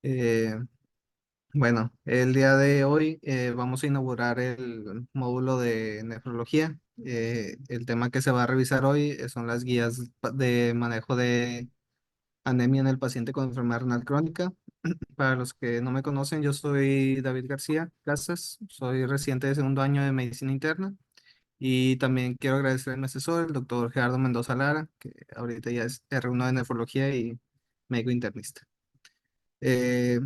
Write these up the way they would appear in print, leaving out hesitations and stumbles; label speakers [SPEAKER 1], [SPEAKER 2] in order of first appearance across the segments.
[SPEAKER 1] Eh, bueno, el día de hoy vamos a inaugurar el módulo de nefrología. El tema que se va a revisar hoy son las guías de manejo de anemia en el paciente con enfermedad renal crónica. Para los que no me conocen, yo soy David García Casas, soy residente de segundo año de medicina interna y también quiero agradecer a mi asesor, el doctor Gerardo Mendoza Lara, que ahorita ya es R1 de nefrología y médico internista. Eh,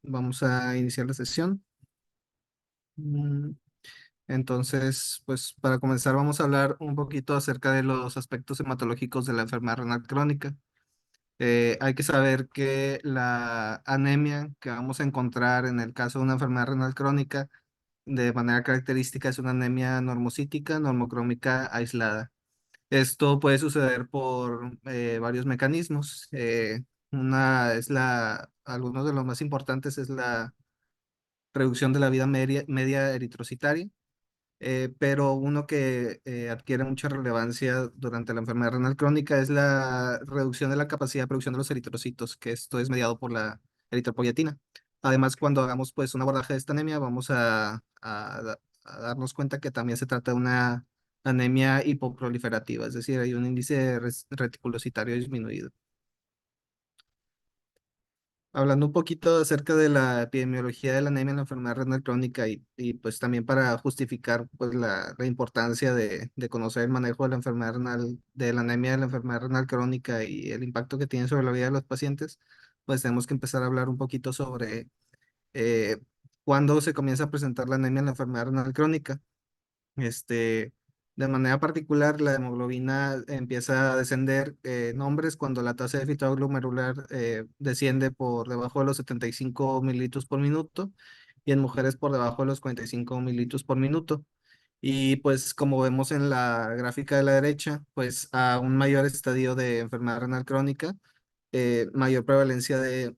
[SPEAKER 1] Vamos a iniciar la sesión. Mm, Entonces, pues para comenzar vamos a hablar un poquito acerca de los aspectos hematológicos de la enfermedad renal crónica. Hay que saber que la anemia que vamos a encontrar en el caso de una enfermedad renal crónica de manera característica es una anemia normocítica, normocrómica aislada. Esto puede suceder por varios mecanismos. Algunos de los más importantes es la reducción de la vida media eritrocitaria, pero uno que adquiere mucha relevancia durante la enfermedad renal crónica es la reducción de la capacidad de producción de los eritrocitos, que esto es mediado por la eritropoyetina. Además, cuando hagamos pues un abordaje de esta anemia, vamos a darnos cuenta que también se trata de una anemia hipoproliferativa, es decir, hay un índice reticulocitario disminuido. Hablando un poquito acerca de la epidemiología de la anemia en la enfermedad renal crónica y pues también para justificar pues la importancia de conocer el manejo de la enfermedad renal, de la anemia de la enfermedad renal crónica y el impacto que tiene sobre la vida de los pacientes, pues tenemos que empezar a hablar un poquito sobre eh, cuándo se comienza a presentar la anemia en la enfermedad renal crónica. Este, de manera particular, la hemoglobina empieza a descender en hombres cuando la tasa de filtrado glomerular desciende por debajo de los 75 mililitros por minuto y en mujeres por debajo de los 45 mililitros por minuto. Y pues como vemos en la gráfica de la derecha, pues a un mayor estadio de enfermedad renal crónica, mayor prevalencia de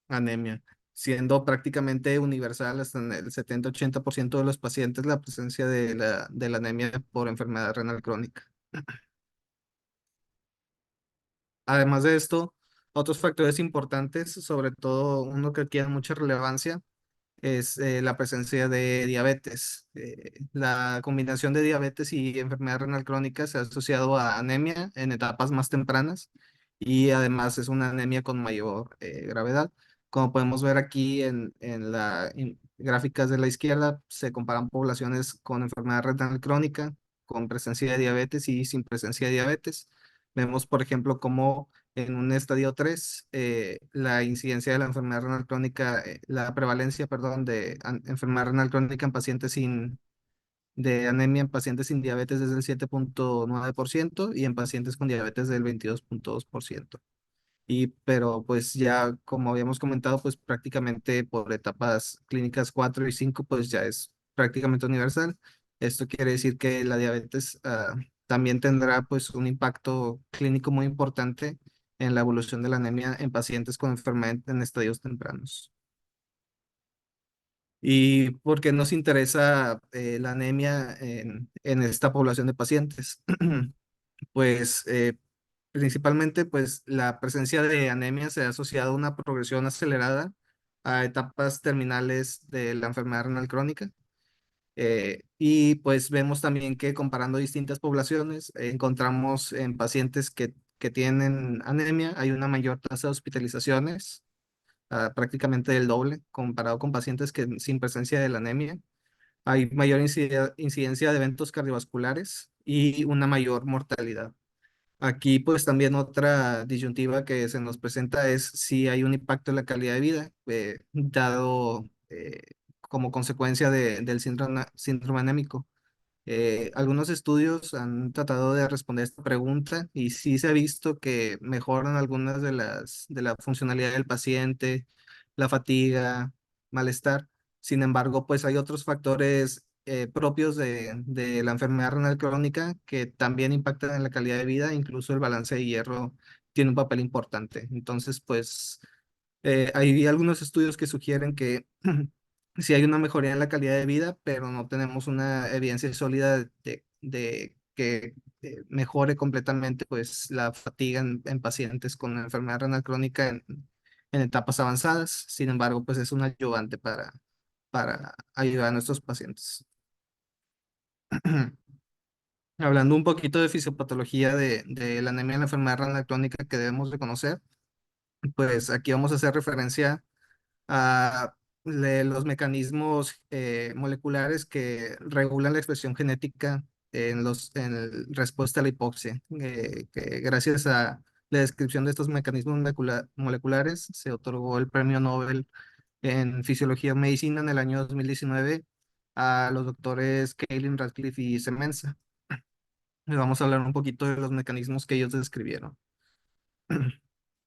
[SPEAKER 1] anemia, siendo prácticamente universal hasta en el 70-80% de los pacientes la presencia de la anemia por enfermedad renal crónica. Además de esto, otros factores importantes, sobre todo uno que tiene mucha relevancia, es la presencia de diabetes. La combinación de diabetes y enfermedad renal crónica se ha asociado a anemia en etapas más tempranas y además es una anemia con mayor gravedad. Como podemos ver aquí en las gráficas de la izquierda, se comparan poblaciones con enfermedad renal crónica, con presencia de diabetes y sin presencia de diabetes. Vemos, por ejemplo, cómo en un estadio 3 la incidencia de la enfermedad renal crónica, la prevalencia, perdón, de enfermedad renal crónica en pacientes de anemia en pacientes sin diabetes es del 7,9% y en pacientes con diabetes del 22,2%. Pero pues ya como habíamos comentado, pues prácticamente por etapas clínicas 4 y 5 pues ya es prácticamente universal. Esto quiere decir que la diabetes también tendrá pues un impacto clínico muy importante en la evolución de la anemia en pacientes con enfermedad en estadios tempranos. ¿Y por qué nos interesa la anemia en esta población de pacientes? Pues principalmente, pues la presencia de anemia se ha asociado a una progresión acelerada a etapas terminales de la enfermedad renal crónica. Y pues vemos también que comparando distintas poblaciones, encontramos en pacientes que tienen anemia, hay una mayor tasa de hospitalizaciones, prácticamente el doble, comparado con pacientes que sin presencia de la anemia. Hay mayor incidencia de eventos cardiovasculares y una mayor mortalidad. Aquí pues también otra disyuntiva que se nos presenta es si hay un impacto en la calidad de vida, dado como consecuencia del síndrome anémico. Algunos estudios han tratado de responder esta pregunta y sí se ha visto que mejoran algunas de la funcionalidad del paciente, la fatiga, malestar. Sin embargo, pues hay otros factores propios de la enfermedad renal crónica que también impactan en la calidad de vida, incluso el balance de hierro tiene un papel importante. Entonces, pues hay algunos estudios que sugieren que sí hay una mejoría en la calidad de vida, pero no tenemos una evidencia sólida de que mejore completamente pues, la fatiga en pacientes con enfermedad renal crónica en etapas avanzadas. Sin embargo, pues es un ayudante para ayudar a nuestros pacientes. Hablando un poquito de fisiopatología de la anemia en la enfermedad renal crónica que debemos de conocer, pues aquí vamos a hacer referencia a los mecanismos moleculares que regulan la expresión genética en respuesta a la hipoxia, que gracias a la descripción de estos mecanismos moleculares se otorgó el premio Nobel en Fisiología o Medicina en el año 2019 a los doctores Kaelin Radcliffe y Semenza. Y vamos a hablar un poquito de los mecanismos que ellos describieron.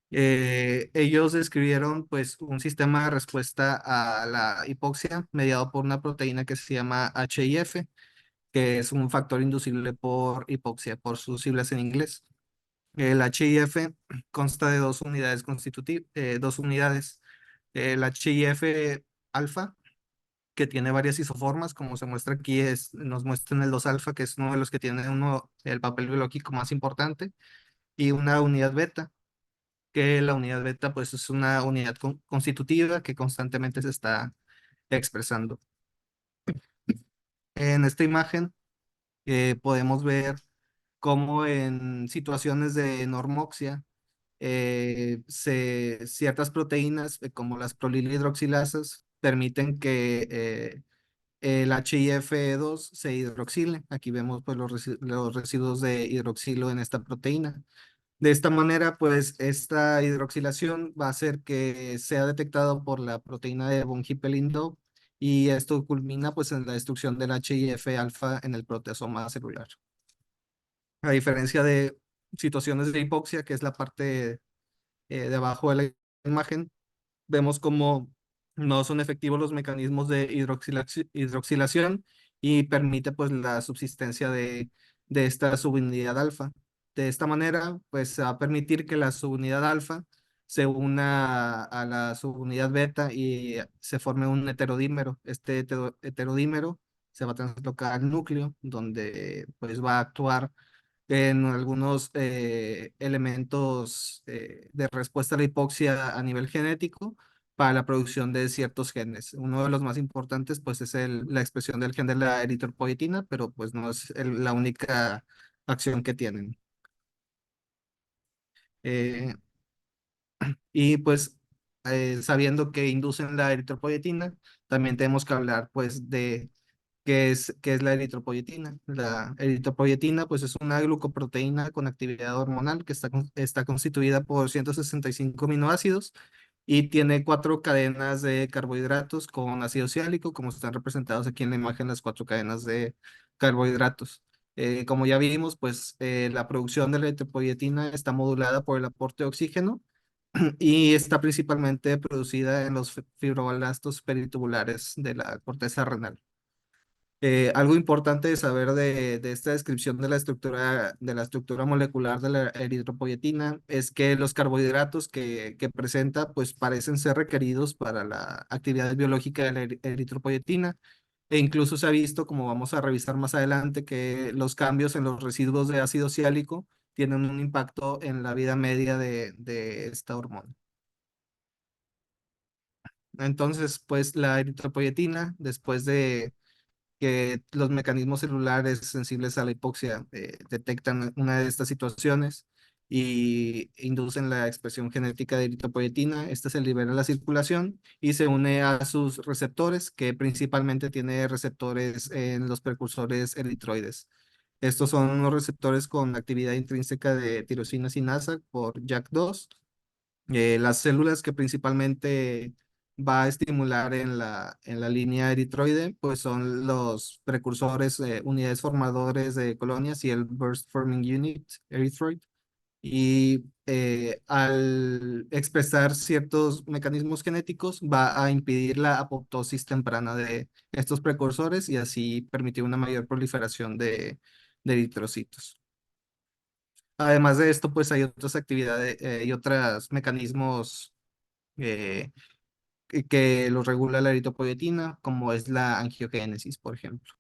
[SPEAKER 1] Ellos describieron pues un sistema de respuesta a la hipoxia mediado por una proteína que se llama HIF, que es un factor inducible por hipoxia, por sus siglas en inglés. El HIF consta de dos unidades constitutivas, dos unidades. El HIF alfa, que tiene varias isoformas, como se muestra aquí, nos muestra el 2 alfa, que es uno de los que tiene el papel biológico más importante, y una unidad beta, que la unidad beta pues es una unidad constitutiva que constantemente se está expresando. En esta imagen podemos ver cómo en situaciones de normoxia ciertas proteínas como las prolilhidroxilasas permiten que el HIF2 se hidroxile. Aquí vemos pues los residuos de hidroxilo en esta proteína. De esta manera, pues esta hidroxilación va a hacer que sea detectado por la proteína de von Hippel-Lindau y esto culmina pues en la destrucción del HIF alfa en el proteasoma celular. A diferencia de situaciones de hipoxia, que es la parte de abajo de la imagen, vemos cómo no son efectivos los mecanismos de hidroxilación y permite pues la subsistencia de esta subunidad alfa. De esta manera, pues se va a permitir que la subunidad alfa se una a la subunidad beta y se forme un heterodímero. Este heterodímero se va a translocar al núcleo, donde pues va a actuar en algunos elementos de respuesta a la hipoxia a nivel genético para la producción de ciertos genes. Uno de los más importantes pues es la expresión del gen de la eritropoyetina, pero pues no es la única acción que tienen. Eh, y pues sabiendo que inducen la eritropoyetina, también tenemos que hablar pues de qué es la eritropoyetina. La eritropoyetina pues es una glucoproteína con actividad hormonal que está constituida por 165 aminoácidos y tiene cuatro cadenas de carbohidratos con ácido siálico, como están representados aquí en la imagen las cuatro cadenas de carbohidratos. Como ya vimos, pues la producción de la eritropoyetina está modulada por el aporte de oxígeno y está principalmente producida en los fibroblastos peritubulares de la corteza renal. Algo importante de saber de esta descripción de la estructura molecular de la eritropoyetina es que los carbohidratos que presenta pues parecen ser requeridos para la actividad biológica de la eritropoyetina e incluso se ha visto, como vamos a revisar más adelante, que los cambios en los residuos de ácido siálico tienen un impacto en la vida media de esta hormona. Entonces, pues la eritropoyetina, después de que los mecanismos celulares sensibles a la hipoxia detectan una de estas situaciones y inducen la expresión genética de eritropoyetina. Esta se libera a la circulación y se une a sus receptores, que principalmente tiene receptores en los precursores eritroides. Estos son unos receptores con actividad intrínseca de tirosina sinasa por JAK2. Las células que principalmente va a estimular en la línea eritroide, pues son los precursores, unidades formadores de colonias y el Burst Forming Unit, erythroid. Y al expresar ciertos mecanismos genéticos, va a impedir la apoptosis temprana de estos precursores y así permitir una mayor proliferación de eritrocitos. Además de esto, pues hay otras actividades y otros mecanismos eh, que los regula la eritropoyetina, como es la angiogénesis, por ejemplo.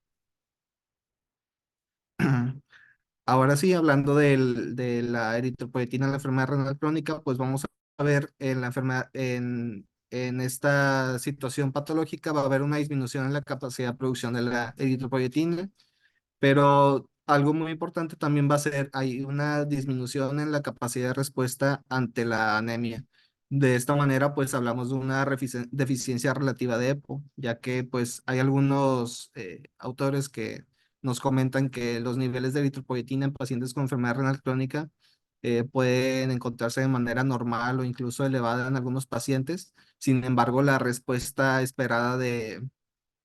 [SPEAKER 1] Ahora sí, hablando de la eritropoyetina en la enfermedad renal crónica, pues vamos a haber en la enfermedad, en esta situación patológica, va a haber una disminución en la capacidad de producción de la eritropoyetina, pero algo muy importante también va a ser, hay una disminución en la capacidad de respuesta ante la anemia. De esta manera, pues hablamos de una deficiencia relativa de EPO, ya que pues hay algunos autores que nos comentan que los niveles de eritropoyetina en pacientes con enfermedad renal crónica pueden encontrarse de manera normal o incluso elevada en algunos pacientes. Sin embargo, la respuesta esperada de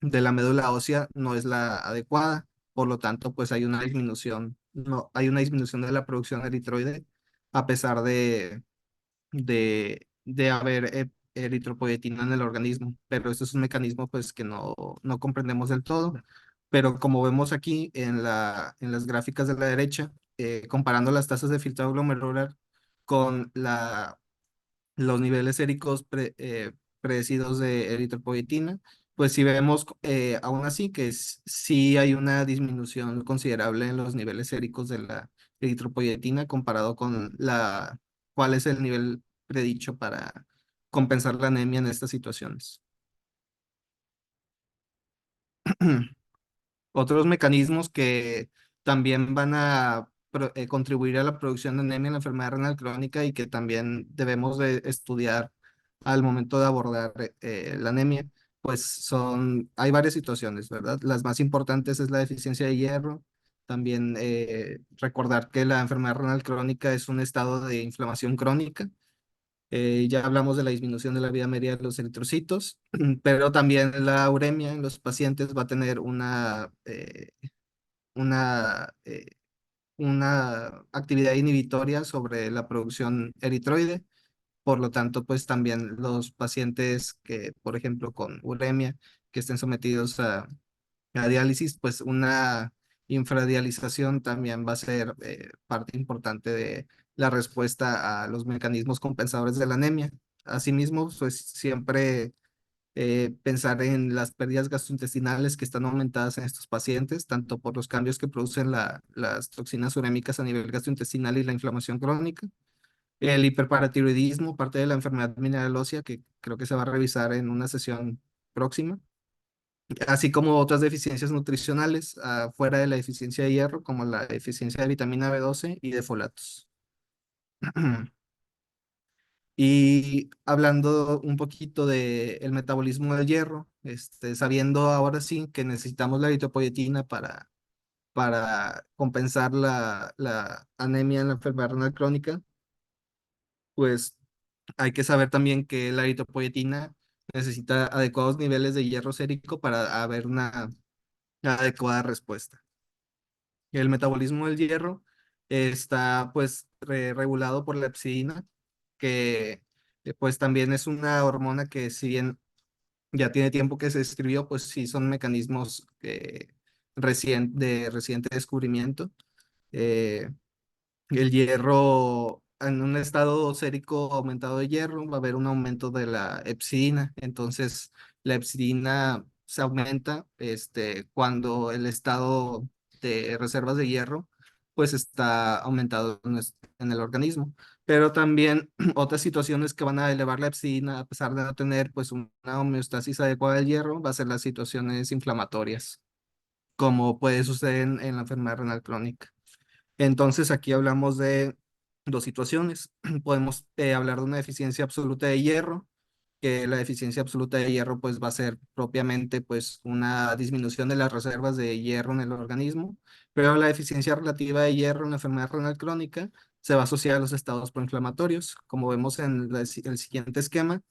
[SPEAKER 1] la médula ósea no es la adecuada. Por lo tanto, pues hay una disminución, no, hay una disminución de la producción eritroide a pesar de haber eritropoyetina en el organismo. Pero esto es un mecanismo pues que no comprendemos del todo. Pero como vemos aquí en las gráficas de la derecha, comparando las tasas de filtrado glomerular con los niveles séricos predecidos de eritropoyetina, pues si vemos aún así que sí hay una disminución considerable en los niveles séricos de la eritropoyetina comparado con cuál es el nivel predicho para compensar la anemia en estas situaciones. Otros mecanismos que también van a contribuir a la producción de anemia en la enfermedad renal crónica y que también debemos de estudiar al momento de abordar la anemia, pues hay varias situaciones, ¿verdad? Las más importantes es la deficiencia de hierro. También recordar que la enfermedad renal crónica es un estado de inflamación crónica. Ya hablamos de la disminución de la vida media de los eritrocitos, pero también la uremia en los pacientes va a tener una, eh, una actividad inhibitoria sobre la producción eritroide. Por lo tanto, pues también los pacientes que, por ejemplo, con uremia, que estén sometidos a diálisis, pues una infradialización también va a ser parte importante de la respuesta a los mecanismos compensadores de la anemia. Asimismo, pues siempre pensar en las pérdidas gastrointestinales que están aumentadas en estos pacientes, tanto por los cambios que producen las toxinas urémicas a nivel gastrointestinal y la inflamación crónica. El hiperparatiroidismo, parte de la enfermedad mineral ósea, que creo que se va a revisar en una sesión próxima, así como otras deficiencias nutricionales, fuera de la deficiencia de hierro, como la deficiencia de vitamina B12 y de folatos. Y hablando un poquito del metabolismo del hierro, sabiendo ahora sí que necesitamos la eritropoyetina para compensar la anemia en la enfermedad renal crónica, pues hay que saber también que la eritropoyetina necesita adecuados niveles de hierro sérico para haber una adecuada respuesta. El metabolismo del hierro está pues regulado por la epsidina, que pues también es una hormona que si bien ya tiene tiempo que se describió, pues sí son mecanismos de reciente descubrimiento. Eh, el hierro, en un estado sérico aumentado de hierro, va a haber un aumento de la epsidina. Entonces, la epsidina se aumenta cuando el estado de reservas de hierro pues está aumentado en el organismo. Pero también otras situaciones que van a elevar la epsidina, a pesar de no tener pues una homeostasis adecuada del hierro, va a ser las situaciones inflamatorias, como puede suceder en la enfermedad renal crónica. Entonces aquí hablamos de dos situaciones. Podemos hablar de una deficiencia absoluta de hierro, que la deficiencia absoluta de hierro pues va a ser propiamente pues una disminución de las reservas de hierro en el organismo, pero la deficiencia relativa de hierro en la enfermedad renal crónica se va a asociar a los estados proinflamatorios, como vemos en el siguiente esquema.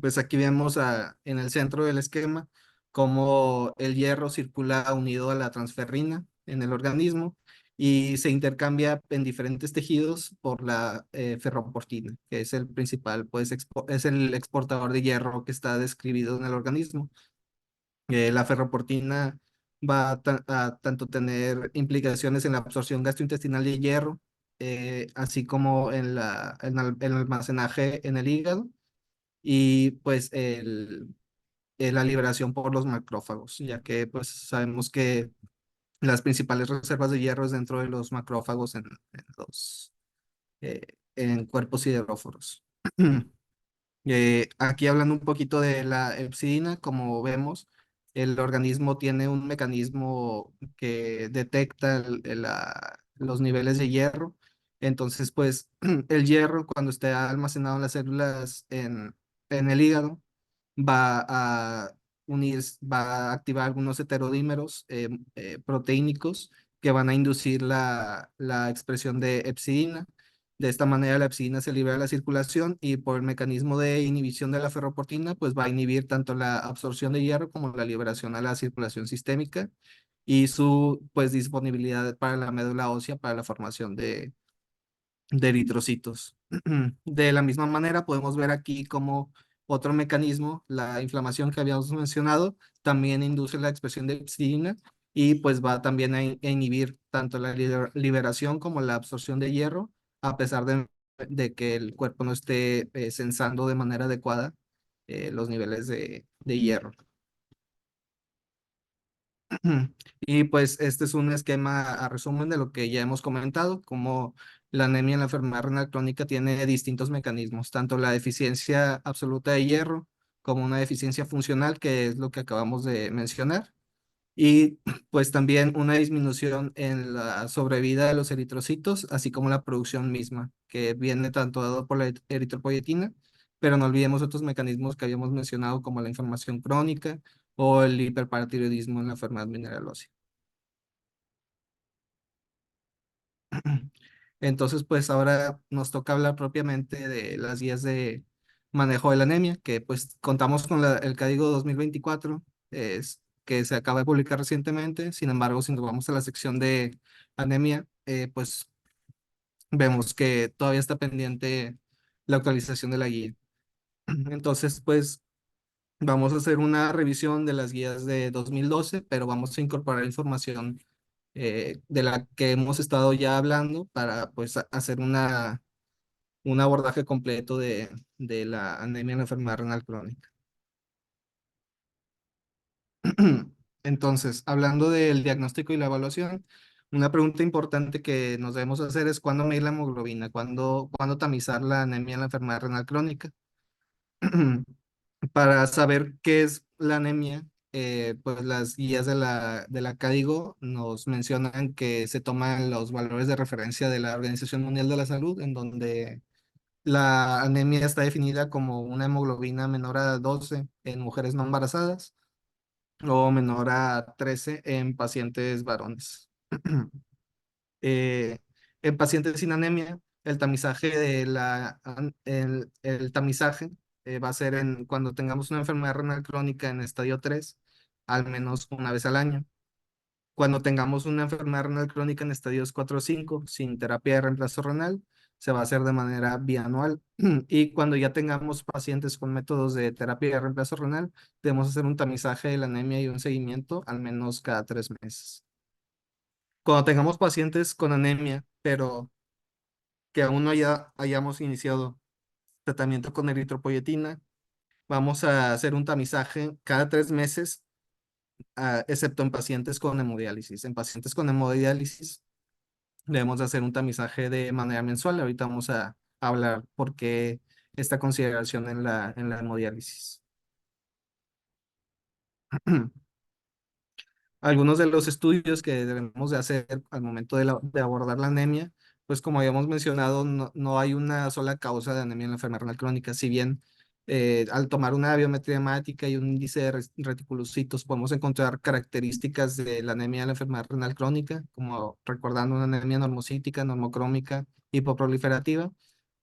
[SPEAKER 1] Pues aquí vemos en el centro del esquema cómo el hierro circula unido a la transferrina en el organismo y se intercambia en diferentes tejidos por la ferroportina, que es el principal, pues es el exportador de hierro que está describido en el organismo. La ferroportina va a tanto tener implicaciones en la absorción gastrointestinal de hierro, así como en el almacenaje en el hígado y pues la liberación por los macrófagos, ya que pues sabemos que las principales reservas de hierro es dentro de los macrófagos en cuerpos sideróforos. Aquí hablando un poquito de la epsidina, como vemos, el organismo tiene un mecanismo que detecta los niveles de hierro. Entonces, pues el hierro cuando esté almacenado en las células en el hígado va a va a activar algunos heterodímeros proteínicos que van a inducir la expresión de epsidina. De esta manera, la epsidina se libera a la circulación y por el mecanismo de inhibición de la ferroportina, pues va a inhibir tanto la absorción de hierro como la liberación a la circulación sistémica y su pues disponibilidad para la médula ósea para la formación de eritrocitos. De la misma manera, podemos ver aquí como otro mecanismo, la inflamación que habíamos mencionado, también induce la expresión de epsidina y pues va también a inhibir tanto la liberación como la absorción de hierro, a pesar de que el cuerpo no esté sensando de manera adecuada los niveles de hierro. Y pues este es un esquema a resumen de lo que ya hemos comentado, como la anemia en la enfermedad renal crónica tiene distintos mecanismos, tanto la deficiencia absoluta de hierro como una deficiencia funcional, que es lo que acabamos de mencionar, y pues también una disminución en la sobrevida de los eritrocitos, así como la producción misma, que viene tanto dado por la eritropoyetina, pero no olvidemos otros mecanismos que habíamos mencionado como la inflamación crónica o el hiperparatiroidismo en la enfermedad mineral ósea. Entonces, pues ahora nos toca hablar propiamente de las guías de manejo de la anemia, que pues contamos con el Código 2024, que se acaba de publicar recientemente. Sin embargo, si nos vamos a la sección de anemia, pues vemos que todavía está pendiente la actualización de la guía. Entonces, pues vamos a hacer una revisión de las guías de 2012, pero vamos a incorporar información de la que hemos estado ya hablando para pues hacer un abordaje completo de la anemia en la enfermedad renal crónica. Entonces, hablando del diagnóstico y la evaluación, una pregunta importante que nos debemos hacer es cuándo medir la hemoglobina, cuándo tamizar la anemia en la enfermedad renal crónica. Para saber qué es la anemia, pues las guías de la CADIGO nos mencionan que se toman los valores de referencia de la Organización Mundial de la Salud, en donde la anemia está definida como una hemoglobina menor a 12 en mujeres no embarazadas o menor a 13 en pacientes varones. Eh, en pacientes sin anemia, el tamizaje el tamizaje va a ser cuando tengamos una enfermedad renal crónica en estadio 3 al menos una vez al año. Cuando tengamos una enfermedad renal crónica en estadios 4 o 5 sin terapia de reemplazo renal, se va a hacer de manera bianual. Y cuando ya tengamos pacientes con métodos de terapia de reemplazo renal, debemos hacer un tamizaje de la anemia y un seguimiento al menos cada 3 meses. Cuando tengamos pacientes con anemia, pero que aún no hayamos iniciado tratamiento con eritropoyetina, vamos a hacer un tamizaje cada 3 meses, excepto en pacientes con hemodiálisis. En pacientes con hemodiálisis debemos de hacer un tamizaje de manera mensual. Ahorita vamos a hablar por qué esta consideración en la hemodiálisis. Algunos de los estudios que debemos de hacer al momento de abordar la anemia, pues como habíamos mencionado, no hay una sola causa de anemia en la enfermedad renal crónica. Si bien al tomar una biometría hemática y un índice de reticulocitos podemos encontrar características de la anemia de la enfermedad renal crónica, como recordando una anemia normocítica, normocrómica, hipoproliferativa,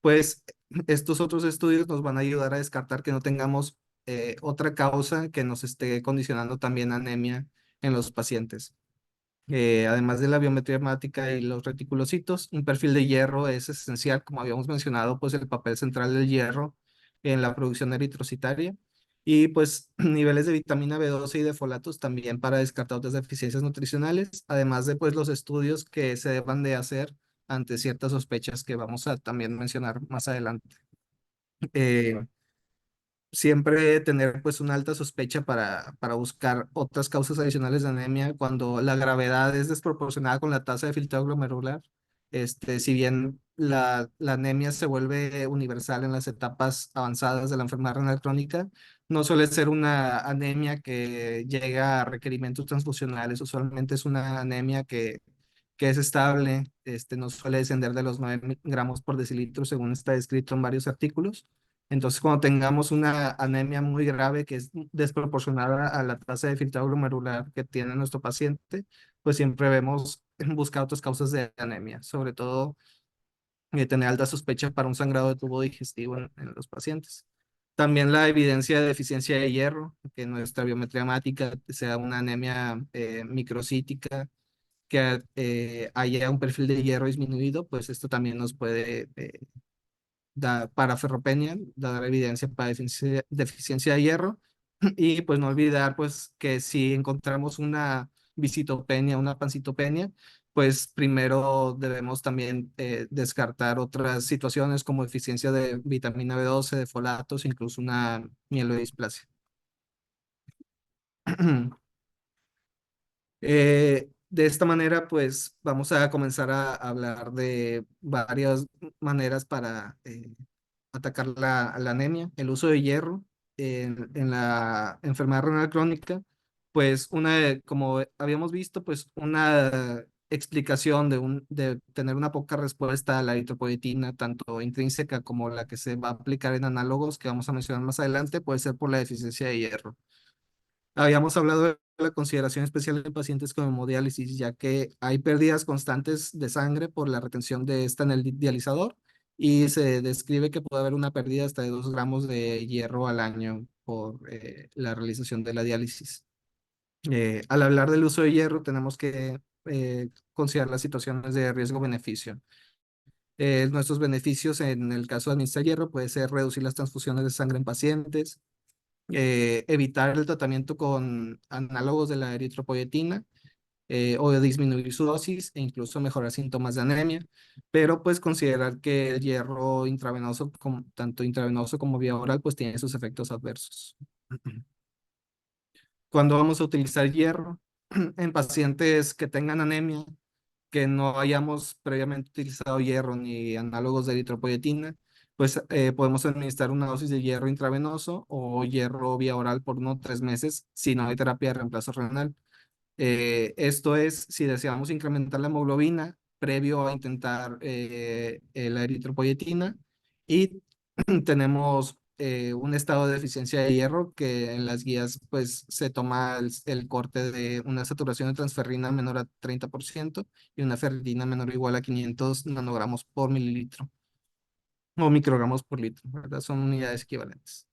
[SPEAKER 1] pues estos otros estudios nos van a ayudar a descartar que no tengamos otra causa que nos esté condicionando también anemia en los pacientes. Además de la biometría hemática y los reticulocitos, un perfil de hierro es esencial, como habíamos mencionado, pues el papel central del hierro en la producción eritrocitaria y pues niveles de vitamina B12 y de folatos también para descartar otras deficiencias nutricionales, además de pues los estudios que se deban de hacer ante ciertas sospechas que vamos a también mencionar más adelante. Eh, Siempre tener pues una alta sospecha para buscar otras causas adicionales de anemia cuando la gravedad es desproporcionada con la tasa de filtrado glomerular. Si bien la anemia se vuelve universal en las etapas avanzadas de la enfermedad renal crónica, no suele ser una anemia que llega a requerimientos transfusionales, usualmente es una anemia que es estable, no suele descender de los 9 gramos por decilitro, según está descrito en varios artículos. Entonces, cuando tengamos una anemia muy grave que es desproporcionada a la tasa de filtrado glomerular que tiene nuestro paciente, pues siempre debemos buscar otras causas de anemia, sobre todo tener alta sospecha para un sangrado de tubo digestivo en los pacientes. También la evidencia de deficiencia de hierro, que nuestra biometría hemática sea una anemia microcítica, que haya un perfil de hierro disminuido, pues esto también nos puede dar para ferropenia, dar evidencia para deficiencia de hierro. Y pues no olvidar pues que si encontramos una visitopenia, una pancitopenia, pues primero debemos también descartar otras situaciones como deficiencia de vitamina B12, de folatos, incluso una mielodisplasia. De esta manera, pues vamos a comenzar a hablar de varias maneras para atacar la anemia. El uso de hierro en la enfermedad renal crónica, pues como habíamos visto, pues una explicación de tener una poca respuesta a la eritropoyetina, tanto intrínseca como la que se va a aplicar en análogos que vamos a mencionar más adelante, puede ser por la deficiencia de hierro. Habíamos hablado de la consideración especial en pacientes con hemodiálisis, ya que hay pérdidas constantes de sangre por la retención de esta en el dializador y se describe que puede haber una pérdida hasta de 2 gramos de hierro al año por la realización de la diálisis. Al hablar del uso de hierro, tenemos que considerar las situaciones de riesgo-beneficio. Nuestros beneficios en el caso de administrar hierro puede ser reducir las transfusiones de sangre en pacientes, evitar el tratamiento con análogos de la eritropoyetina o de disminuir su dosis e incluso mejorar síntomas de anemia, pero pues considerar que el hierro intravenoso, tanto intravenoso como vía oral, pues tiene sus efectos adversos. Cuando vamos a utilizar hierro en pacientes que tengan anemia, que no hayamos previamente utilizado hierro ni análogos de eritropoyetina, pues podemos administrar una dosis de hierro intravenoso o hierro vía oral por 1 o 3 meses si no hay terapia de reemplazo renal. Esto es si deseamos incrementar la hemoglobina previo a intentar la eritropoyetina y tenemos un estado de deficiencia de hierro que en las guías pues se toma el corte de una saturación de transferrina menor a 30% y una ferritina menor o igual a 500 nanogramos por mililitro o microgramos por litro, ¿verdad? Son unidades equivalentes.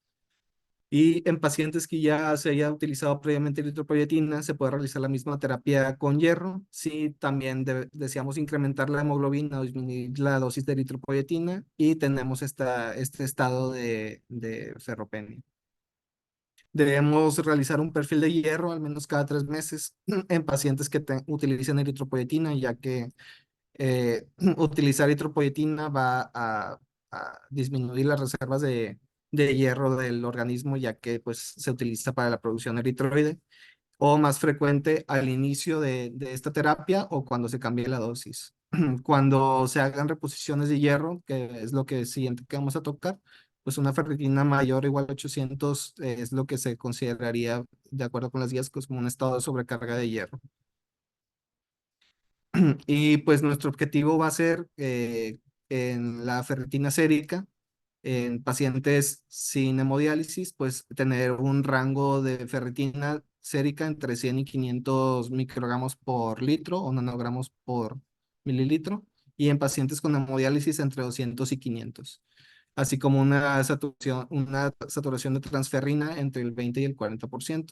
[SPEAKER 1] Y en pacientes que ya se haya utilizado previamente eritropoyetina, se puede realizar la misma terapia con hierro. Si también deseamos incrementar la hemoglobina o disminuir la dosis de eritropoyetina y tenemos este estado de ferropenia. Debemos realizar un perfil de hierro al menos cada 3 meses en pacientes que utilicen eritropoyetina, ya que utilizar eritropoyetina va a disminuir las reservas de hierro del organismo, ya que pues, se utiliza para la producción eritroide, o más frecuente al inicio de esta terapia o cuando se cambie la dosis. Cuando se hagan reposiciones de hierro, que es lo que siguiente que vamos a tocar, pues una ferritina mayor o igual a 800 es lo que se consideraría, de acuerdo con las guías, pues, como un estado de sobrecarga de hierro. Y pues nuestro objetivo va a ser en la ferritina sérica, en pacientes sin hemodiálisis, pues tener un rango de ferritina sérica entre 100 y 500 microgramos por litro o nanogramos por mililitro, y en pacientes con hemodiálisis entre 200 y 500, así como una saturación de transferrina entre el 20 y el 40%.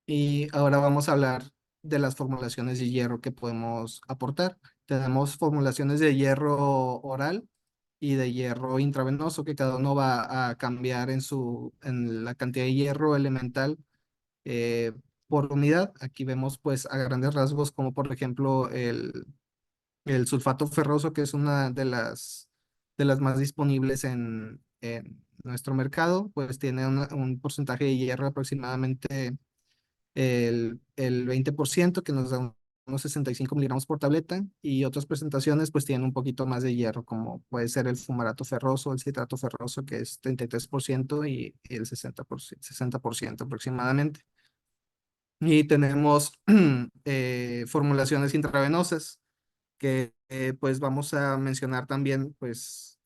[SPEAKER 1] Y ahora vamos a hablar de las formulaciones de hierro que podemos aportar. Tenemos formulaciones de hierro oral y de hierro intravenoso, que cada uno va a cambiar en la cantidad de hierro elemental eh, por unidad. Aquí vemos pues a grandes rasgos como por ejemplo el sulfato ferroso, que es una de las más disponibles en nuestro mercado, pues tiene un porcentaje de hierro aproximadamente el 20%, que nos da unos 65 miligramos por tableta, y otras presentaciones pues tienen un poquito más de hierro, como puede ser el fumarato ferroso, el citrato ferroso, que es 33% y el 60% aproximadamente. Y tenemos formulaciones intravenosas que pues vamos a mencionar también pues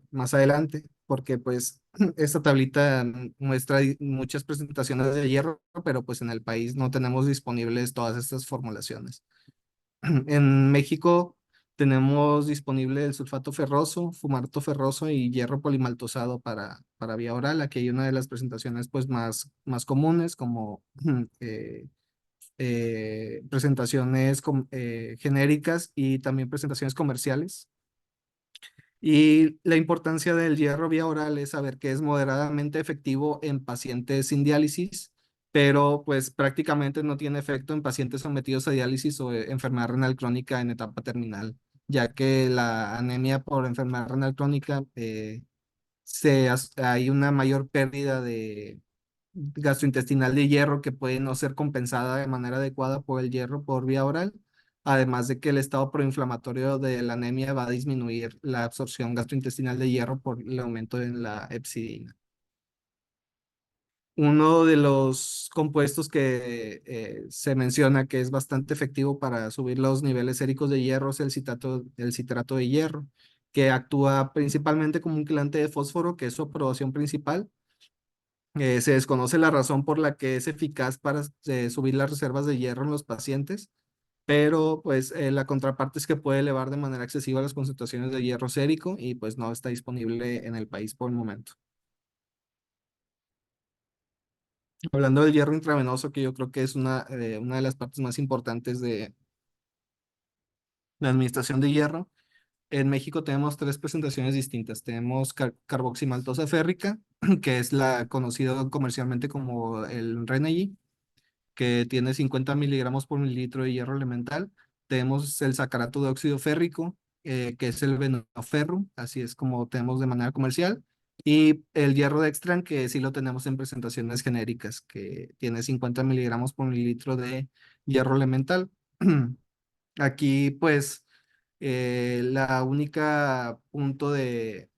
[SPEAKER 1] más adelante, porque pues esta tablita muestra muchas presentaciones de hierro, pero pues en el país no tenemos disponibles todas estas formulaciones. En México tenemos disponible el sulfato ferroso, fumarato ferroso y hierro polimaltosado para vía oral. Aquí hay una de las presentaciones pues más comunes, como presentaciones genéricas y también presentaciones comerciales. Y la importancia del hierro vía oral es saber que es moderadamente efectivo en pacientes sin diálisis, pero pues prácticamente no tiene efecto en pacientes sometidos a diálisis o enfermedad renal crónica en etapa terminal, ya que la anemia por enfermedad renal crónica hay una mayor pérdida de gastrointestinal de hierro que puede no ser compensada de manera adecuada por el hierro por vía oral, además de que el estado proinflamatorio de la anemia va a disminuir la absorción gastrointestinal de hierro por el aumento en la hepcidina. Uno de los compuestos que se menciona que es bastante efectivo para subir los niveles séricos de hierro es el citrato de hierro, que actúa principalmente como un quelante de fósforo, que es su aprobación principal. Se desconoce la razón por la que es eficaz para subir las reservas de hierro en los pacientes, pero pues la contraparte es que puede elevar de manera excesiva las concentraciones de hierro sérico y pues no está disponible en el país por el momento. Hablando del hierro intravenoso, que yo creo que es una de las partes más importantes de la administración de hierro, en México tenemos tres presentaciones distintas. Tenemos carboximaltosa férrica, que es la conocida comercialmente como el Renegy, que tiene 50 miligramos por mililitro de hierro elemental. Tenemos el sacarato de óxido férrico, que es el venoferrum, así es como tenemos de manera comercial. Y el hierro dextran, que sí lo tenemos en presentaciones genéricas, que tiene 50 miligramos por mililitro de hierro elemental. Aquí, pues, la única punto de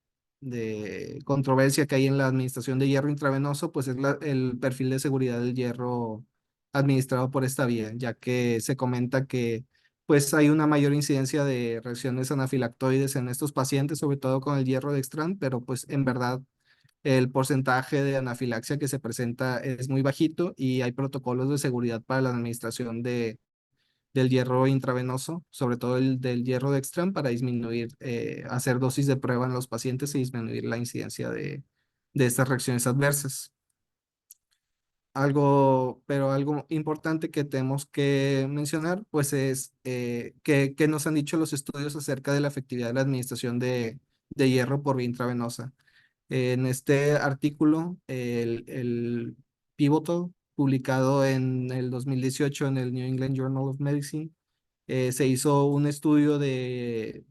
[SPEAKER 1] controversia que hay en la administración de hierro intravenoso, pues es el perfil de seguridad del hierro administrado por esta vía, ya que se comenta que pues hay una mayor incidencia de reacciones anafilactoides en estos pacientes, sobre todo con el hierro dextran, pero pues en verdad el porcentaje de anafilaxia que se presenta es muy bajito y hay protocolos de seguridad para la administración del hierro intravenoso, sobre todo el del hierro dextran, para disminuir, hacer dosis de prueba en los pacientes y disminuir la incidencia de estas reacciones adversas. Pero algo importante que tenemos que mencionar, pues es que nos han dicho los estudios acerca de la efectividad de la administración de hierro por vía intravenosa. En este artículo, el Pivotal, publicado en el 2018 en el New England Journal of Medicine, se hizo un estudio de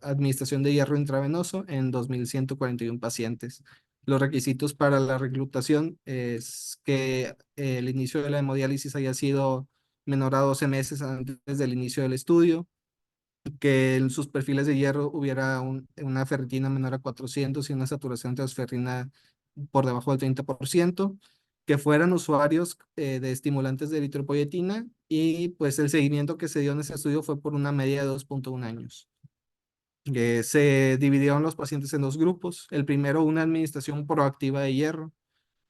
[SPEAKER 1] administración de hierro intravenoso en 2.141 pacientes. Los requisitos para la reclutación es que el inicio de la hemodiálisis haya sido menor a 12 meses antes del inicio del estudio, que en sus perfiles de hierro hubiera una ferritina menor a 400 y una saturación de transferrina por debajo del 30%, que fueran usuarios de estimulantes de eritropoyetina, y pues el seguimiento que se dio en ese estudio fue por una media de 2.1 años. Se dividieron los pacientes en dos grupos. El primero, una administración proactiva de hierro,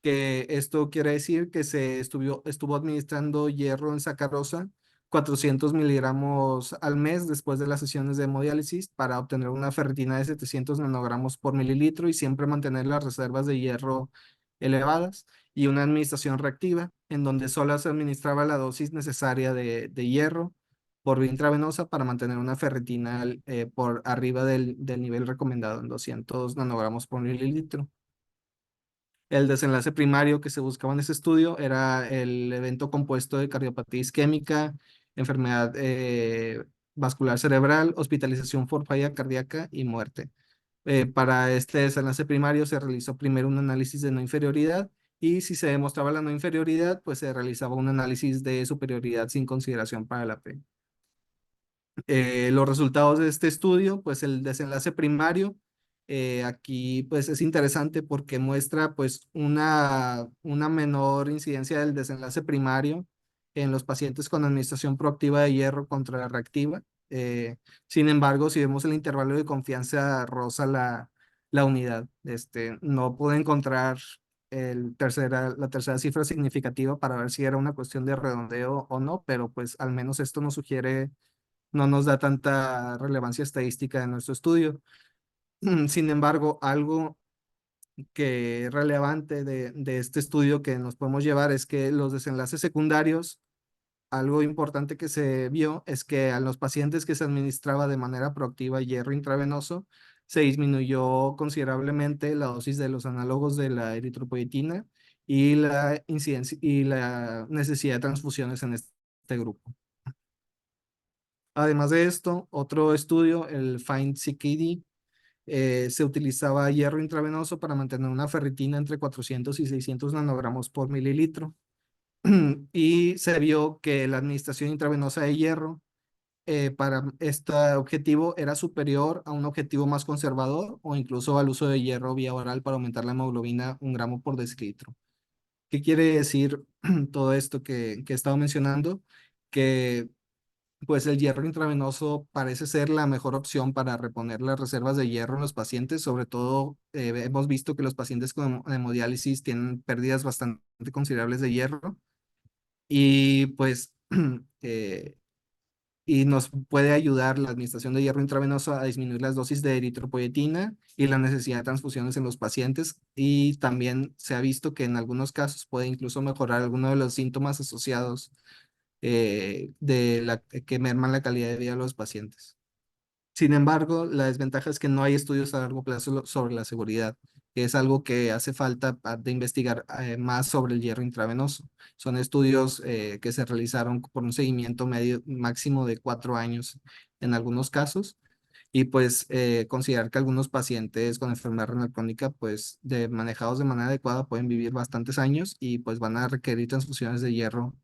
[SPEAKER 1] que esto quiere decir que estuvo administrando hierro en sacarosa 400 miligramos al mes después de las sesiones de hemodiálisis para obtener una ferritina de 700 nanogramos por mililitro y siempre mantener las reservas de hierro elevadas, y una administración reactiva en donde solo se administraba la dosis necesaria de hierro por vía intravenosa para mantener una ferritina por arriba del nivel recomendado en 200 nanogramos por mililitro. El desenlace primario que se buscaba en ese estudio era el evento compuesto de cardiopatía isquémica, enfermedad vascular cerebral, hospitalización por falla cardíaca y muerte. Para este desenlace primario se realizó primero un análisis de no inferioridad, y si se demostraba la no inferioridad, pues se realizaba un análisis de superioridad sin consideración para la P. Los resultados de este estudio, pues el desenlace primario, aquí pues es interesante porque muestra pues una menor incidencia del desenlace primario en los pacientes con administración proactiva de hierro contra la reactiva. Sin embargo, si vemos el intervalo de confianza roza la unidad. No pude encontrar la tercera cifra significativa para ver si era una cuestión de redondeo o no, pero pues al menos esto nos sugiere, no nos da tanta relevancia estadística en nuestro estudio. Sin embargo, algo que es relevante de este estudio que nos podemos llevar es que los desenlaces secundarios, algo importante que se vio es que a los pacientes que se administraba de manera proactiva hierro intravenoso, se disminuyó considerablemente la dosis de los análogos de la eritropoyetina y la incidencia y la necesidad de transfusiones en este grupo. Además de esto, otro estudio, el FIND-CKD, se utilizaba hierro intravenoso para mantener una ferritina entre 400 y 600 nanogramos por mililitro. Y se vio que la administración intravenosa de hierro para este objetivo era superior a un objetivo más conservador o incluso al uso de hierro vía oral para aumentar la hemoglobina 1 gramo por decilitro. ¿Qué quiere decir todo esto que he estado mencionando? Que pues el hierro intravenoso parece ser la mejor opción para reponer las reservas de hierro en los pacientes. Sobre todo, hemos visto que los pacientes con hemodiálisis tienen pérdidas bastante considerables de hierro y pues eh, y nos puede ayudar la administración de hierro intravenoso a disminuir las dosis de eritropoyetina y la necesidad de transfusiones en los pacientes. Y también se ha visto que en algunos casos puede incluso mejorar algunos de los síntomas asociados que merman la calidad de vida de los pacientes. Sin embargo, la desventaja es que no hay estudios a largo plazo sobre la seguridad, que es algo que hace falta de investigar más sobre el hierro intravenoso. Son estudios que se realizaron por un seguimiento medio máximo de 4 años en algunos casos y pues considerar que algunos pacientes con enfermedad renal crónica pues manejados de manera adecuada pueden vivir bastantes años y pues van a requerir transfusiones de hierro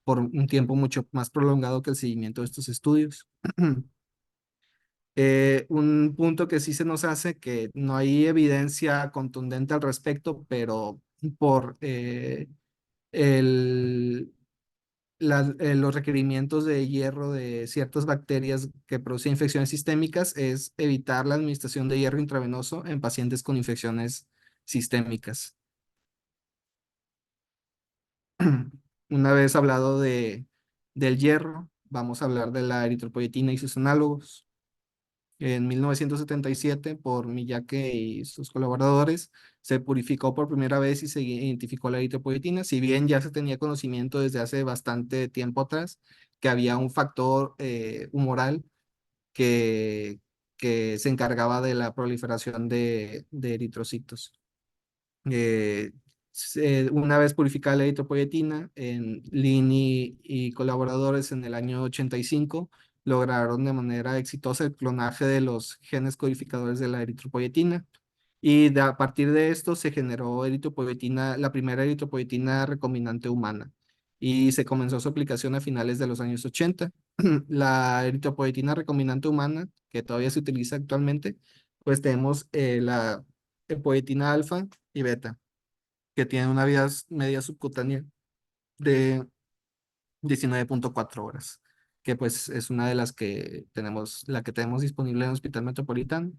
[SPEAKER 1] por un tiempo mucho más prolongado que el seguimiento de estos estudios. Un punto que sí se nos hace que no hay evidencia contundente al respecto, pero por el, los requerimientos de hierro de ciertas bacterias que producen infecciones sistémicas, es evitar la administración de hierro intravenoso en pacientes con infecciones sistémicas. Una vez hablado del hierro, vamos a hablar de la eritropoyetina y sus análogos. En 1977, por Miyake y sus colaboradores, se purificó por primera vez y se identificó la eritropoyetina. Si bien ya se tenía conocimiento desde hace bastante tiempo atrás que había un factor humoral que, que se encargaba de la proliferación de eritrocitos. Eh, una vez purificada la eritropoyetina, Lini y colaboradores en el año 85 lograron de manera exitosa el clonaje de los genes codificadores de la eritropoyetina. Y a partir de esto se generó eritropoyetina, la primera eritropoyetina recombinante humana. Y se comenzó su aplicación a finales de los años 80. La eritropoyetina recombinante humana, que todavía se utiliza actualmente, pues tenemos la poietina alfa y beta, que tienen una vida media subcutánea de 19,4 horas, que pues es una de las que tenemos, la que tenemos disponible en el Hospital Metropolitano.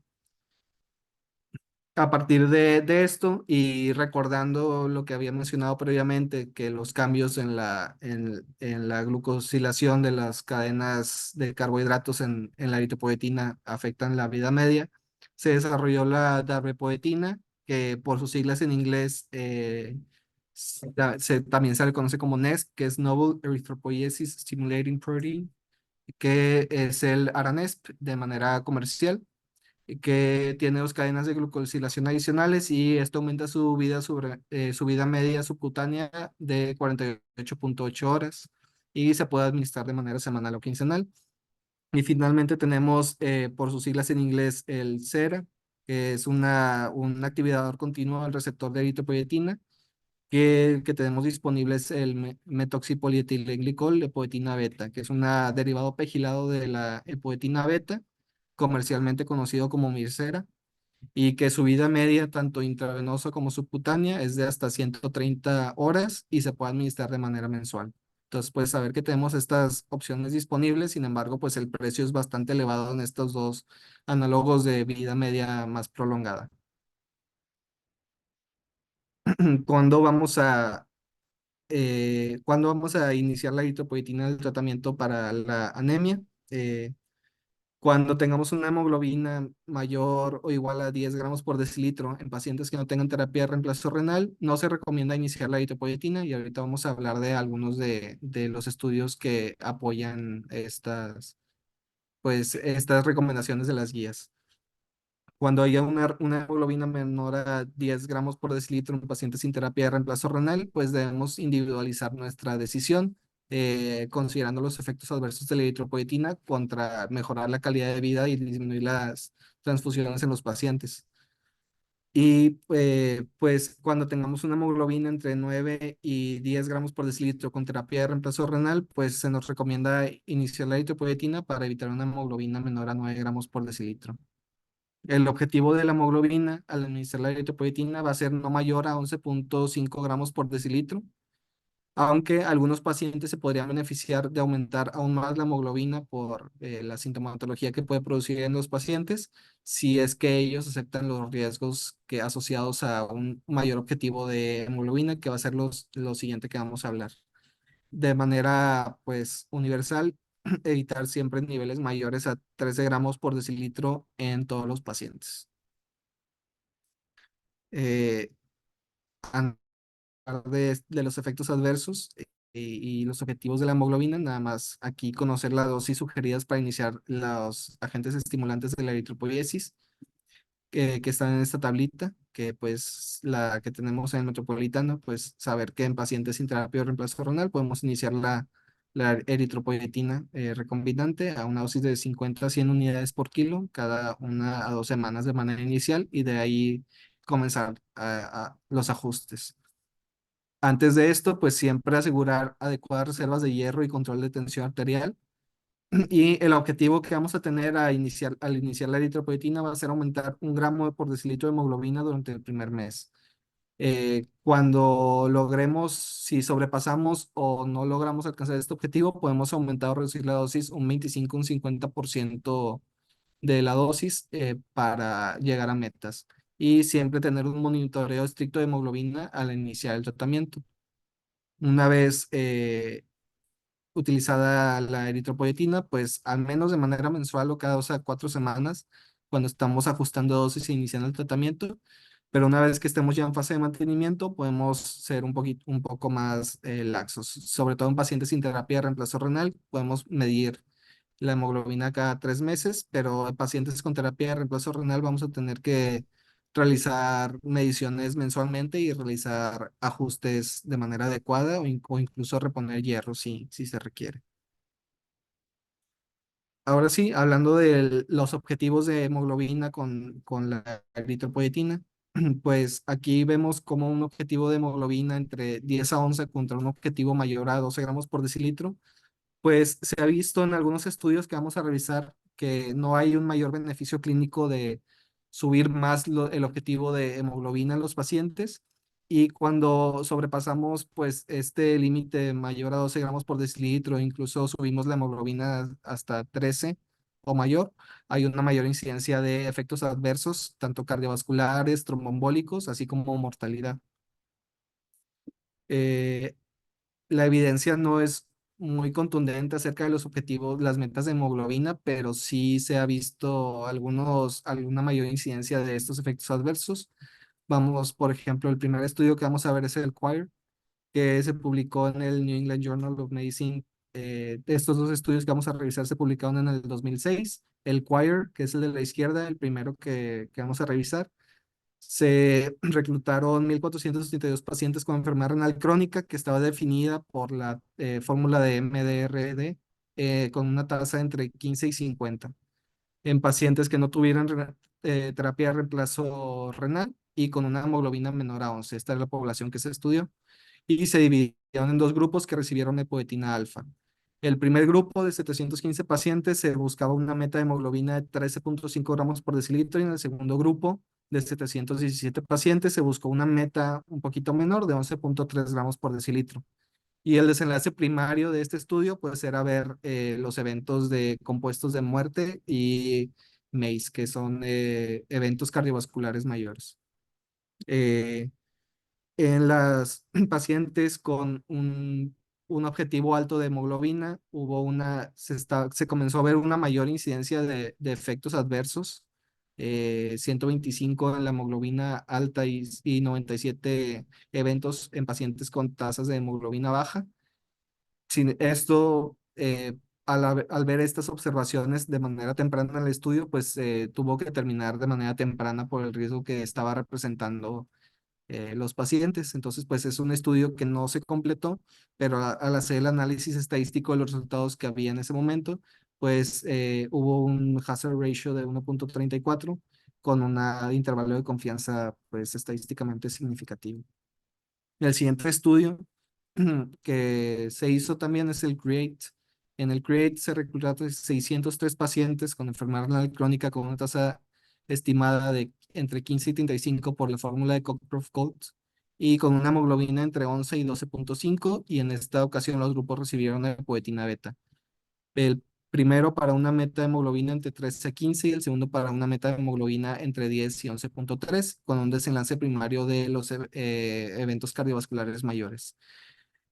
[SPEAKER 1] A partir de esto y recordando lo que había mencionado previamente, que los cambios en la glucosilación de las cadenas de carbohidratos en la eritropoyetina afectan la vida media, se desarrolló la darbepoetina, que por sus siglas en inglés también se le conoce como NESP, que es Novel Erythropoiesis Stimulating Protein, que es el Aranesp de manera comercial, que tiene dos cadenas de glucosilación adicionales y esto aumenta su vida media subcutánea de 48,8 horas y se puede administrar de manera semanal o quincenal. Y finalmente tenemos, por sus siglas en inglés, el SERA, que es un activador continuo del receptor de eritropoyetina, que el que tenemos disponible es el metoxipolietilenglicol, epoetina beta, que es un derivado pegilado de la epoetina beta, comercialmente conocido como Mircera, y que su vida media, tanto intravenosa como subcutánea, es de hasta 130 horas y se puede administrar de manera mensual. Entonces, pues saber que tenemos estas opciones disponibles, sin embargo, pues el precio es bastante elevado en estos dos análogos de vida media más prolongada. ¿Cuándo cuándo vamos a iniciar la eritropoyetina del tratamiento para la anemia? Eh, Cuando tengamos una hemoglobina mayor o igual a 10 gramos por decilitro en pacientes que no tengan terapia de reemplazo renal, no se recomienda iniciar la eritropoyetina y ahorita vamos a hablar de algunos de los estudios que apoyan estas recomendaciones de las guías. Cuando haya una hemoglobina menor a 10 gramos por decilitro en pacientes sin terapia de reemplazo renal, pues debemos individualizar nuestra decisión, considerando los efectos adversos de la eritropoyetina contra mejorar la calidad de vida y disminuir las transfusiones en los pacientes. Y pues cuando tengamos una hemoglobina entre 9 y 10 gramos por decilitro con terapia de reemplazo renal, pues se nos recomienda iniciar la eritropoyetina para evitar una hemoglobina menor a 9 gramos por decilitro. El objetivo de la hemoglobina al administrar la eritropoyetina va a ser no mayor a 11,5 gramos por decilitro, aunque algunos pacientes se podrían beneficiar de aumentar aún más la hemoglobina por la sintomatología que puede producir en los pacientes, si es que ellos aceptan los riesgos asociados a un mayor objetivo de hemoglobina, que va a ser lo siguiente que vamos a hablar. De manera, pues, universal, evitar siempre niveles mayores a 13 gramos por decilitro en todos los pacientes. eh, Antes de los efectos adversos y los objetivos de la hemoglobina, nada más aquí conocer las dosis sugeridas para iniciar los agentes estimulantes de la eritropoiesis que están en esta tablita, que pues la que tenemos en el Metropolitano, pues saber que en pacientes sin terapia de reemplazo renal podemos iniciar la eritropoyetina recombinante a una dosis de 50 a 100 unidades por kilo cada 1 a 2 semanas de manera inicial y de ahí comenzar a los ajustes. Antes de esto, pues siempre asegurar adecuadas reservas de hierro y control de tensión arterial. Y el objetivo que vamos a tener al iniciar la eritropoyetina va a ser aumentar 1 gramo por decilitro de hemoglobina durante el primer mes. Cuando logremos, si sobrepasamos o no logramos alcanzar este objetivo, podemos aumentar o reducir la dosis un 25, un 50% de la dosis para llegar a metas. Y siempre tener un monitoreo estricto de hemoglobina al iniciar el tratamiento. Una vez utilizada la eritropoyetina, pues al menos de manera mensual o cada 2 a 4 semanas, cuando estamos ajustando dosis e iniciando el tratamiento. Pero una vez que estemos ya en fase de mantenimiento, podemos ser un poco más laxos. Sobre todo en pacientes sin terapia de reemplazo renal, podemos medir la hemoglobina cada 3 meses, pero en pacientes con terapia de reemplazo renal vamos a tener que realizar mediciones mensualmente y realizar ajustes de manera adecuada o incluso reponer hierro si se requiere. Ahora sí, hablando de los objetivos de hemoglobina con la eritropoyetina, pues aquí vemos como un objetivo de hemoglobina entre 10 a 11 contra un objetivo mayor a 12 gramos por decilitro, pues se ha visto en algunos estudios que vamos a revisar que no hay un mayor beneficio clínico de subir más el objetivo de hemoglobina en los pacientes. Y cuando sobrepasamos pues este límite mayor a 12 gramos por decilitro, incluso subimos la hemoglobina hasta 13 o mayor, hay una mayor incidencia de efectos adversos, tanto cardiovasculares, tromboembólicos, así como mortalidad. Eh, la evidencia no es muy contundente acerca de los objetivos, las metas de hemoglobina, pero sí se ha visto alguna mayor incidencia de estos efectos adversos. Vamos, por ejemplo, el primer estudio que vamos a ver es el QUIRE, que se publicó en el New England Journal of Medicine. Estos dos estudios que vamos a revisar se publicaron en el 2006. El QUIRE, que es el de la izquierda, el primero que vamos a revisar, se reclutaron 1,472 pacientes con enfermedad renal crónica que estaba definida por la fórmula de MDRD con una tasa entre 15 y 50 en pacientes que no tuvieran terapia de reemplazo renal y con una hemoglobina menor a 11. Esta es la población que se estudió. Y se dividieron en dos grupos que recibieron epoetina alfa. El primer grupo de 715 pacientes se buscaba una meta de hemoglobina de 13,5 gramos por decilitro y en el segundo grupo de 717 pacientes se buscó una meta un poquito menor de 11,3 gramos por decilitro. Y el desenlace primario de este estudio pues era ver los eventos de compuestos de muerte y MACE, que son eventos cardiovasculares mayores. Eh, en las pacientes con un objetivo alto de hemoglobina, se comenzó a ver una mayor incidencia de efectos adversos, 125 en la hemoglobina alta y 97 eventos en pacientes con tasas de hemoglobina baja. Sin esto, al ver estas observaciones de manera temprana en el estudio, pues tuvo que terminar de manera temprana por el riesgo que estaba representando los pacientes. Entonces, pues es un estudio que no se completó, pero al hacer el análisis estadístico de los resultados que había en ese momento, pues hubo un hazard ratio de 1,34 con un intervalo de confianza pues estadísticamente significativo. El siguiente estudio que se hizo también es el CREATE. En el CREATE se reclutaron 603 pacientes con enfermedad renal crónica con una tasa estimada de entre 15 y 35 por la fórmula de Cockcroft-Colt y con una hemoglobina entre 11 y 12,5 y en esta ocasión los grupos recibieron epoetina beta. El primero para una meta de hemoglobina entre 13 a 15 y el segundo para una meta de hemoglobina entre 10 y 11,3 con un desenlace primario de los eventos cardiovasculares mayores.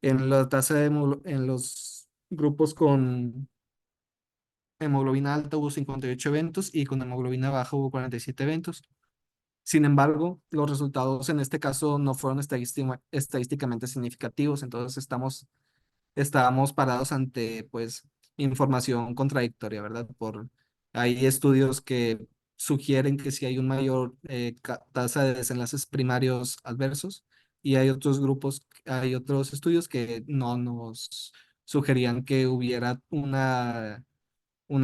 [SPEAKER 1] En la tasa en los grupos con hemoglobina alta hubo 58 eventos y con hemoglobina baja hubo 47 eventos. Sin embargo, los resultados en este caso no fueron estadísticamente significativos, entonces estábamos parados ante, pues, información contradictoria, ¿verdad? Hay estudios que sugieren que sí hay un mayor tasa de desenlaces primarios adversos y hay otros estudios que no nos sugerían que hubiera una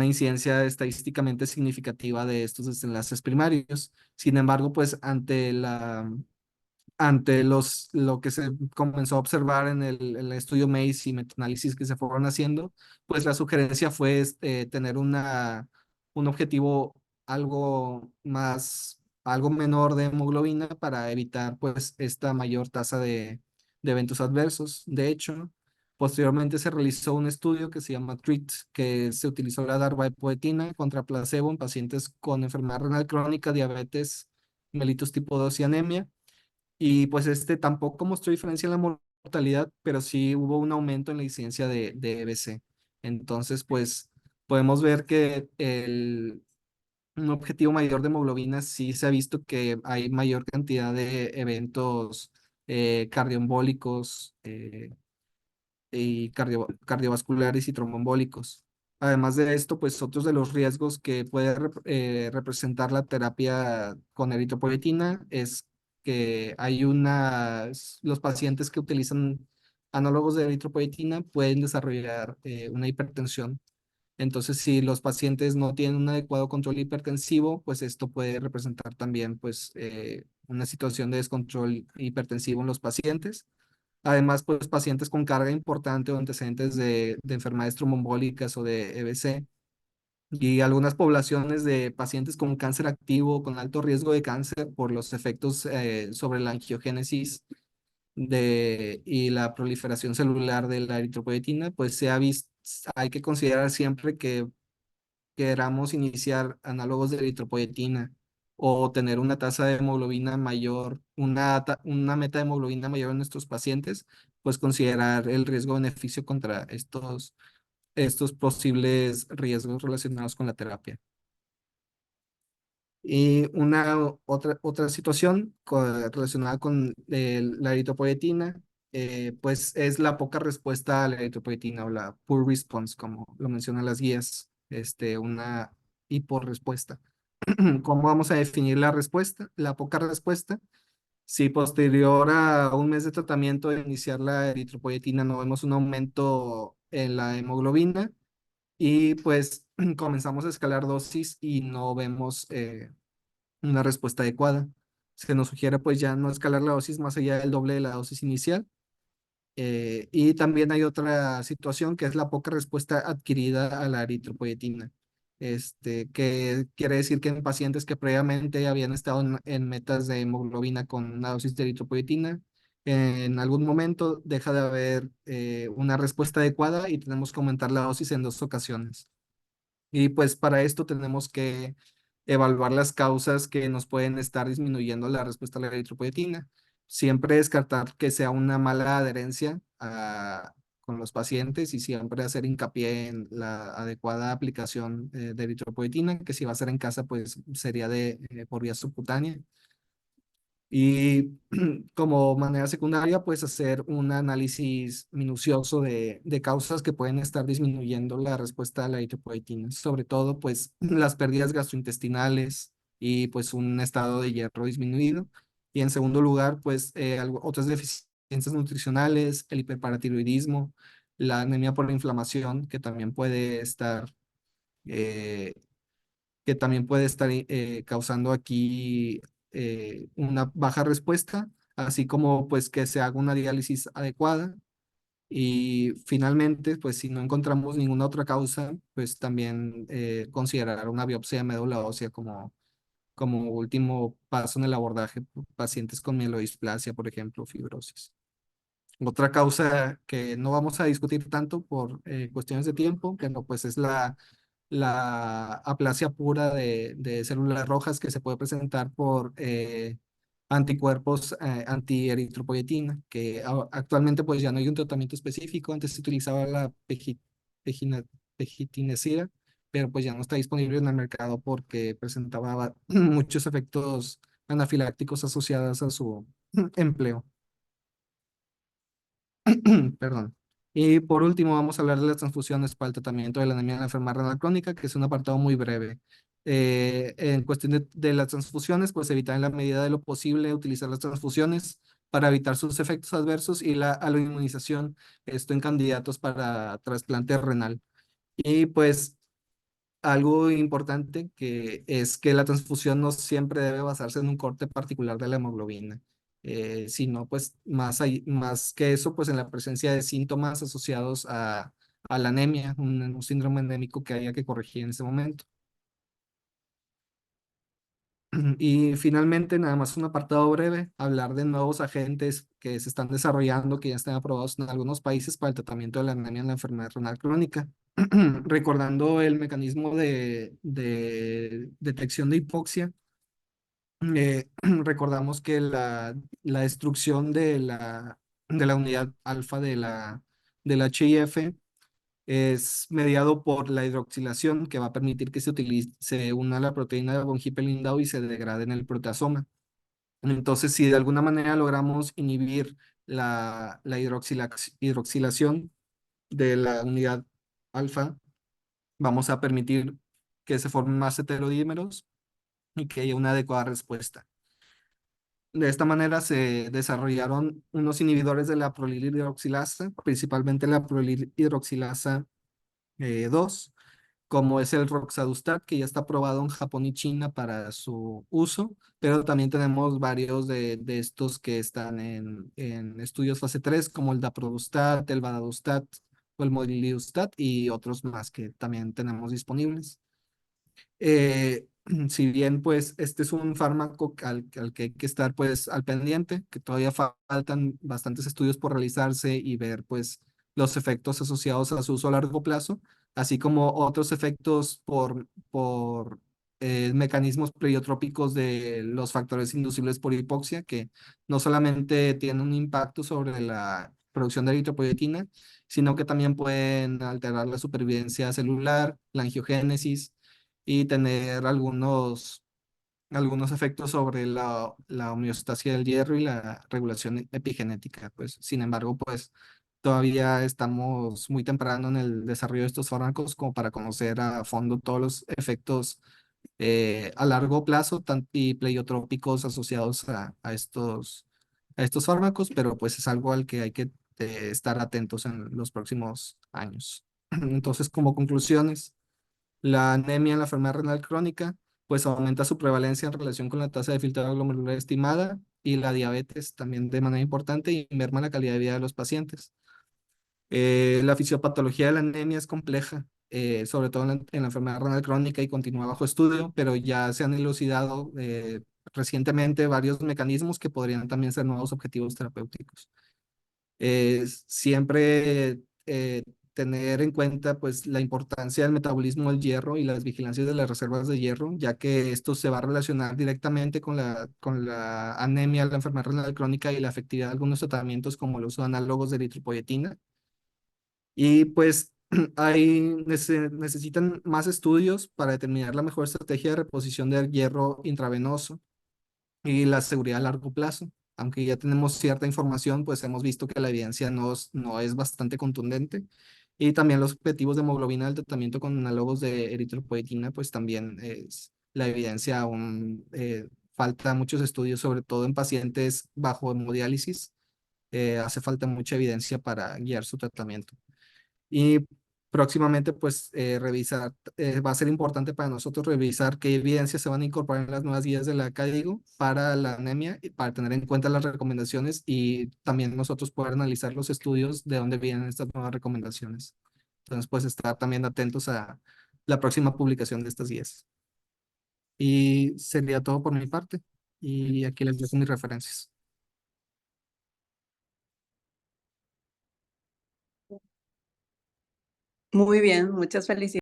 [SPEAKER 1] incidencia estadísticamente significativa de estos desenlaces primarios. Sin embargo, pues ante lo que se comenzó a observar en el estudio MACE y metaanálisis que se fueron haciendo, pues la sugerencia fue tener un objetivo algo menor de hemoglobina para evitar pues esta mayor tasa de eventos adversos. De hecho, posteriormente se realizó un estudio que se llama TREAT, que se utilizó la darbepoetina contra placebo en pacientes con enfermedad renal crónica, diabetes, mellitus tipo 2 y anemia y pues tampoco mostró diferencia en la mortalidad, pero sí hubo un aumento en la incidencia de EBC. Entonces, pues podemos ver que un objetivo mayor de hemoglobina sí se ha visto que hay mayor cantidad de eventos cardioembólicos y cardiovasculares y tromboembólicos. Además de esto, pues otros de los riesgos que puede representar la terapia con eritropoyetina es que los pacientes que utilizan análogos de eritropoyetina pueden desarrollar una hipertensión. Entonces, si los pacientes no tienen un adecuado control hipertensivo, pues esto puede representar también pues, una situación de descontrol hipertensivo en los pacientes. Además, pues pacientes con carga importante o antecedentes de enfermedades tromboembólicas o de EBC y algunas poblaciones de pacientes con cáncer activo, con alto riesgo de cáncer por los efectos sobre la angiogénesis y la proliferación celular de la eritropoyetina, pues hay que considerar siempre que queramos iniciar análogos de eritropoyetina o tener una tasa de hemoglobina mayor, una meta de hemoglobina mayor en nuestros pacientes, pues considerar el riesgo-beneficio contra estos posibles riesgos relacionados con la terapia. Y otra situación relacionada con la eritropoyetina, pues es la poca respuesta a la eritropoyetina o la poor response, como lo mencionan las guías, una hiporrespuesta. ¿Cómo vamos a definir la respuesta? La poca respuesta. Si posterior a un mes de tratamiento de iniciar la eritropoyetina no vemos un aumento en la hemoglobina y pues comenzamos a escalar dosis y no vemos una respuesta adecuada. se nos sugiere pues ya no escalar la dosis más allá del doble de la dosis inicial. Y también hay otra situación que es la poca respuesta adquirida a la eritropoyetina. Que quiere decir que en pacientes que previamente habían estado en metas de hemoglobina con una dosis de eritropoyetina, en algún momento deja de haber una respuesta adecuada y tenemos que aumentar la dosis en 2 ocasiones. Y pues para esto tenemos que evaluar las causas que nos pueden estar disminuyendo la respuesta a la eritropoyetina. Siempre descartar que sea una mala adherencia con los pacientes y siempre hacer hincapié en la adecuada aplicación de eritropoyetina, que si va a ser en casa, pues sería por vía subcutánea. Y como manera secundaria, pues hacer un análisis minucioso de causas que pueden estar disminuyendo la respuesta a la eritropoyetina, sobre todo pues las pérdidas gastrointestinales y pues un estado de hierro disminuido. Y en segundo lugar, pues otras deficiencias nutricionales, el hiperparatiroidismo, la anemia por inflamación, eh, que también puede estar causando aquí una baja respuesta, así como pues que se haga una diálisis adecuada. Y finalmente, pues si no encontramos ninguna otra causa, pues también considerar una biopsia de médula ósea como último paso en el abordaje por pacientes con mielodisplasia, por ejemplo, fibrosis. Otra causa que no vamos a discutir tanto por cuestiones de tiempo, que no, pues es la aplasia pura de células rojas que se puede presentar por anticuerpos antieritropoyetina, que actualmente pues ya no hay un tratamiento específico. Antes se utilizaba la pegina- pegitinesira, pero pues ya no está disponible en el mercado porque presentaba muchos efectos anafilácticos asociados a su empleo. Perdón. Y por último, vamos a hablar de las transfusiones para el tratamiento de la anemia de la enfermedad renal crónica, que es un apartado muy breve. En cuestión de las transfusiones, pues evitar en la medida de lo posible utilizar las transfusiones para evitar sus efectos adversos y la aloinmunización, esto en candidatos para trasplante renal. Y pues algo importante que es que la transfusión no siempre debe basarse en un corte particular de la hemoglobina, sino pues más que eso, pues en la presencia de síntomas asociados a la anemia, un síndrome anémico que haya que corregir en ese momento. Y finalmente, nada más un apartado breve, hablar de nuevos agentes que se están desarrollando, que ya están aprobados en algunos países para el tratamiento de la anemia en la enfermedad renal crónica. Recordando el mecanismo de detección de hipoxia, recordamos que la destrucción de la unidad alfa del HIF es mediado por la hidroxilación, que va a permitir que se una la proteína de von Hippel-Lindau y se degrade en el proteasoma. Entonces, si de alguna manera logramos inhibir la hidroxilación de la unidad alfa, vamos a permitir que se formen más heterodímeros y que haya una adecuada respuesta. De esta manera se desarrollaron unos inhibidores de la prolil hidroxilasa, principalmente la prolil hidroxilasa 2, como es el Roxadustat, que ya está aprobado en Japón y China para su uso, pero también tenemos varios de estos que están en estudios fase 3, como el Daprodustat, el Vadadustat o el Modilidustat y otros más que también tenemos disponibles. Si bien pues este es un fármaco al que hay que estar pues al pendiente, que todavía faltan bastantes estudios por realizarse y ver pues los efectos asociados a su uso a largo plazo, así como otros efectos por mecanismos pleiotrópicos de los factores inducibles por hipoxia, que no solamente tienen un impacto sobre la producción de eritropoyetina, sino que también pueden alterar la supervivencia celular, la angiogénesis y tener algunos efectos sobre la homeostasia del hierro y la regulación epigenética. Pues, sin embargo, pues todavía estamos muy temprano en el desarrollo de estos fármacos como para conocer a fondo todos los efectos a largo plazo y pleiotrópicos asociados a estos fármacos, pero pues es algo al que hay que estar atentos en los próximos años. Entonces, como conclusiones, la anemia en la enfermedad renal crónica pues aumenta su prevalencia en relación con la tasa de filtrado glomerular estimada y la diabetes también de manera importante y merma la calidad de vida de los pacientes. La fisiopatología de la anemia es compleja, sobre todo en la enfermedad renal crónica y continúa bajo estudio, pero ya se han elucidado recientemente varios mecanismos que podrían también ser nuevos objetivos terapéuticos. Siempre tener en cuenta pues la importancia del metabolismo del hierro y las vigilancias de las reservas de hierro, ya que esto se va a relacionar directamente con la anemia, la enfermedad renal crónica y la efectividad de algunos tratamientos como el uso de análogos de eritropoyetina. Y pues necesitan más estudios para determinar la mejor estrategia de reposición del hierro intravenoso y la seguridad a largo plazo. Aunque ya tenemos cierta información, pues hemos visto que la evidencia no es bastante contundente. Y también los objetivos de hemoglobina del tratamiento con análogos de eritropoyetina, pues también es la evidencia aún falta muchos estudios, sobre todo en pacientes bajo hemodiálisis. Hace falta mucha evidencia para guiar su tratamiento. Y próximamente, pues, va a ser importante para nosotros revisar qué evidencias se van a incorporar en las nuevas guías de la CAIGO para la anemia y para tener en cuenta las recomendaciones y también nosotros poder analizar los estudios de dónde vienen estas nuevas recomendaciones. Entonces, pues, estar también atentos a la próxima publicación de estas guías. Y sería todo por mi parte. Y aquí les dejo mis referencias.
[SPEAKER 2] Muy bien, muchas felicidades.